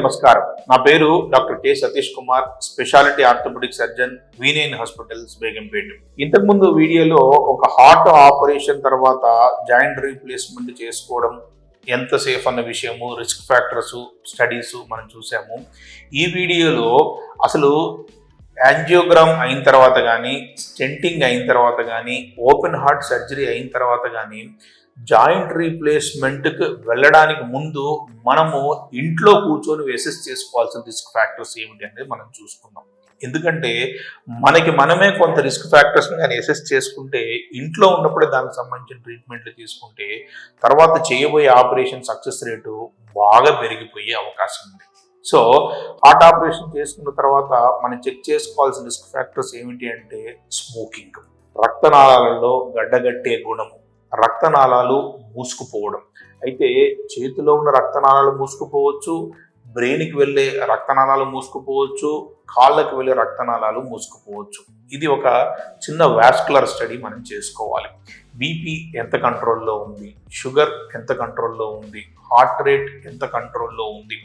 నమస్కారం. నా పేరు doctor K Satish Kumar, speciality orthopaedic surgeon, V9 hospitals, Begumpet. ఇంతకుముందు వీడియోలో ఒక హార్ట్ ఆపరేషన్ తర్వాత జాయింట్ రీప్లేస్మెంట్ చేసుకోవడం ఎంత సేఫ్ అన్న విషయము, రిస్క్ ఫ్యాక్టర్స్, స్టడీస్ మనం చూసాము. ఈ వీడియోలో అసలు యాంజియోగ్రామ్ అయిన తర్వాత కానీ, స్టెంటింగ్ అయిన తర్వాత కానీ, ఓపెన్ హార్ట్ సర్జరీ అయిన తర్వాత కానీ జాయింట్ రీప్లేస్మెంట్కి వెళ్ళడానికి ముందు మనము ఇంట్లో కూర్చొని అసెస్ చేసుకోవాల్సిన రిస్క్ ఫ్యాక్టర్స్ ఏమిటి అనేది మనం చూసుకున్నాం. ఎందుకంటే మనమే కొంత రిస్క్ ఫ్యాక్టర్స్ని కానీ అసెస్ చేసుకుంటే, ఇంట్లో ఉన్నప్పుడే దానికి సంబంధించిన ట్రీట్మెంట్లు తీసుకుంటే తర్వాత చేయబోయే ఆపరేషన్ సక్సెస్ రేటు బాగా పెరిగిపోయే అవకాశం ఉంది. సో హార్ట్ ఆపరేషన్ చేసుకున్న తర్వాత మనం చెక్ చేసుకోవాల్సిన రిస్క్ ఫ్యాక్టర్స్ ఏమిటి అంటే స్మోకింగ్, రక్తనాళాలలో గడ్డగట్టే గుణము, రక్తనాళాలు మూసుకుపోవడం. అయితే చేతిలో ఉన్న రక్తనాళాలు మూసుకుపోవచ్చు, బ్రెయిన్కి వెళ్ళే రక్తనాళాలు మూసుకుపోవచ్చు, కాళ్ళకి వెళ్ళే రక్తనాళాలు మూసుకుపోవచ్చు. ఇది ఒక చిన్న వాస్కులర్ స్టడీ మనం చేసుకోవాలి. బీపీ ఎంత కంట్రోల్లో ఉంది, షుగర్ ఎంత కంట్రోల్లో ఉంది, హార్ట్ రేట్ ఎంత కంట్రోల్లో ఉంది,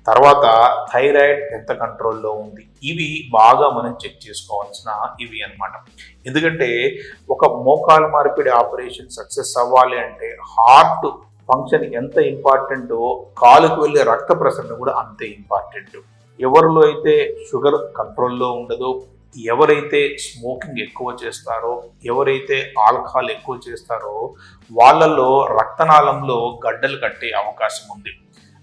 తర్వాత థైరాయిడ్ ఎంత కంట్రోల్లో ఉంది. ఇవి బాగా మనం చెక్ చేసుకోవాల్సిన ఇవి అన్నమాట. ఎందుకంటే ఒక మోకాలు మార్పిడి ఆపరేషన్ సక్సెస్ అవ్వాలి అంటే హార్ట్ ఫంక్షన్ ఎంత ఇంపార్టెంటో కాలుకు వెళ్ళే రక్త ప్రసరణ కూడా అంతే ఇంపార్టెంట్. ఎవరిలో అయితే షుగర్ కంట్రోల్లో ఉండదో, ఎవరైతే స్మోకింగ్ ఎక్కువ చేస్తారో, ఎవరైతే ఆల్కహాల్ ఎక్కువ చేస్తారో వాళ్ళల్లో రక్తనాళంలో గడ్డలు కట్టే అవకాశం ఉంది.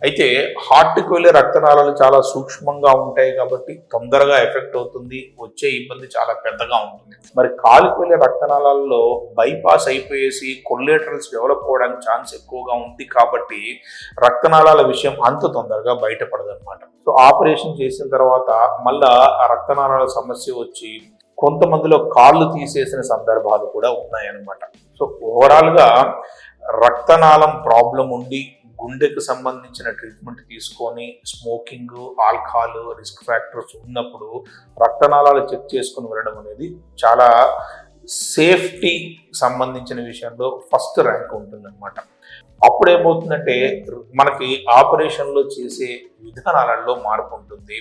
అయితే హార్ట్కి వెళ్ళే రక్తనాళాలు చాలా సూక్ష్మంగా ఉంటాయి కాబట్టి తొందరగా ఎఫెక్ట్ అవుతుంది, వచ్చే ఇబ్బంది చాలా పెద్దగా ఉంటుంది. మరి కాలుకి వెళ్ళే రక్తనాళాలలో బైపాస్ అయిపోయేసి కొల్లేటరల్స్ డెవలప్ అవ్వడానికి ఛాన్స్ ఎక్కువగా ఉంది కాబట్టి రక్తనాళాల విషయం అంత తొందరగా బయటపడదు అనమాట. సో ఆపరేషన్ చేసిన తర్వాత మళ్ళా ఆ రక్తనాళాల సమస్య వచ్చి కొంతమందిలో కాళ్ళు తీసేసిన సందర్భాలు కూడా ఉన్నాయన్నమాట. సో ఓవరాల్గా రక్తనాళం ప్రాబ్లం ఉండి గుండెకు సంబంధించిన ట్రీట్మెంట్ తీసుకొని స్మోకింగ్, ఆల్కహాల్ రిస్క్ ఫ్యాక్టర్స్ ఉన్నప్పుడు రక్తనాళాలు చెక్ చేసుకుని వెళ్ళడం అనేది చాలా సేఫ్టీ సంబంధించిన విషయంలో ఫస్ట్ ర్యాంక్ ఉంటుందన్నమాట. అప్పుడు ఏమవుతుందంటే మనకి ఆపరేషన్లో చేసే విధానాలలో మార్పు ఉంటుంది.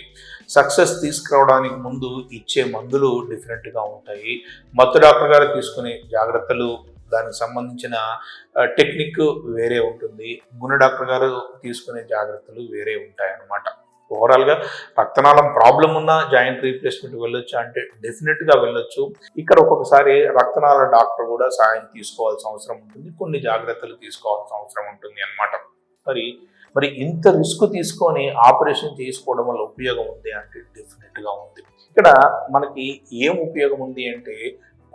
సక్సెస్ తీసుకురావడానికి ముందు ఇచ్చే మందులు డిఫరెంట్గా ఉంటాయి. మత్తు డాక్టర్ గారు తీసుకునే జాగ్రత్తలు, దానికి సంబంధించిన టెక్నిక్ వేరే ఉంటుంది. గుణ డాక్టర్ గారు తీసుకునే జాగ్రత్తలు వేరే ఉంటాయి అన్నమాట. ఓవరాల్గా రక్తనాళం ప్రాబ్లం ఉన్న జాయింట్ రీప్లేస్మెంట్ వెళ్ళొచ్చు అంటే డెఫినెట్గా వెళ్ళొచ్చు. ఇక్కడ ఒక్కొక్కసారి రక్తనాళ డాక్టర్ కూడా సాయం తీసుకోవాల్సిన అవసరం ఉంటుంది, కొన్ని జాగ్రత్తలు తీసుకోవాల్సిన అవసరం ఉంటుంది అన్నమాట. మరి ఇంత రిస్క్ తీసుకొని ఆపరేషన్ చేసుకోవడం వల్ల ఉపయోగం ఉంది అంటే డెఫినెట్గా ఉంది. ఇక్కడ మనకి ఏం ఉపయోగం ఉంది అంటే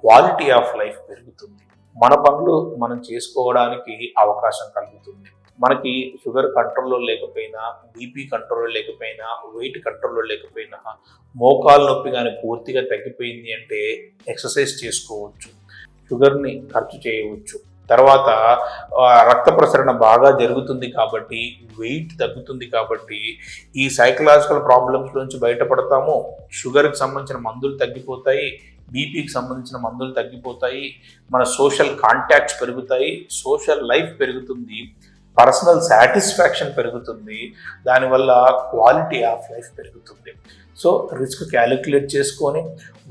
క్వాలిటీ ఆఫ్ లైఫ్ పెరుగుతుంది, మన పనులు మనం చేసుకోవడానికి అవకాశం కలుగుతుంది. మనకి షుగర్ కంట్రోల్లో లేకపోయినా, బీపీ కంట్రోల్లో లేకపోయినా, వెయిట్ కంట్రోల్లో లేకపోయినా, మోకాలు నొప్పి కానీ పూర్తిగా తగ్గిపోయింది అంటే ఎక్సర్సైజ్ చేసుకోవచ్చు, షుగర్ని ఖర్చు చేయవచ్చు, తర్వాత రక్త ప్రసరణ బాగా జరుగుతుంది కాబట్టి వెయిట్ తగ్గుతుంది కాబట్టి ఈ సైకలాజికల్ ప్రాబ్లమ్స్ నుంచి బయటపడతాము. షుగర్కి సంబంధించిన మందులు తగ్గిపోతాయి, బీపీకి సంబంధించిన మందులు తగ్గిపోతాయి, మన సోషల్ కాంటాక్ట్స్ పెరుగుతాయి, సోషల్ లైఫ్ పెరుగుతుంది, పర్సనల్ సాటిస్ఫాక్షన్ పెరుగుతుంది, దానివల్ల క్వాలిటీ ఆఫ్ లైఫ్ పెరుగుతుంది. సో రిస్క్ క్యాలిక్యులేట్ చేసుకొని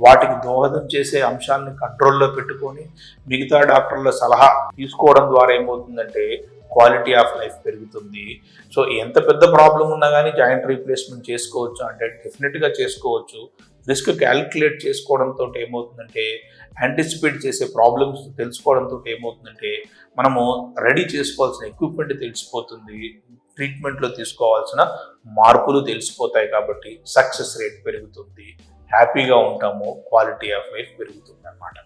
వాటికి దోహదం చేసే అంశాలను కంట్రోల్లో పెట్టుకొని మిగతా డాక్టర్ల సలహా తీసుకోవడం ద్వారా ఏమవుతుందంటే క్వాలిటీ ఆఫ్ లైఫ్ పెరుగుతుంది. సో ఎంత పెద్ద ప్రాబ్లం ఉన్నా కానీ జాయింట్ రీప్లేస్మెంట్ చేసుకోవచ్చు అంటే డెఫినెట్గా చేసుకోవచ్చు. రిస్క్ క్యాలిక్యులేట్ చేసుకోవడంతో ఏమవుతుందంటే, యాంటిసిపేట్ చేసే ప్రాబ్లమ్స్ తెలుసుకోవడంతో ఏమవుతుందంటే మనము రెడీ చేసుకోవాల్సిన ఎక్విప్మెంట్ తెలిసిపోతుంది, ట్రీట్మెంట్లో తీసుకోవాల్సిన మార్పులు తెలిసిపోతాయి కాబట్టి సక్సెస్ రేట్ పెరుగుతుంది, హ్యాపీగా ఉంటాము, క్వాలిటీ ఆఫ్ లైఫ్ పెరుగుతుంది అన్నమాట.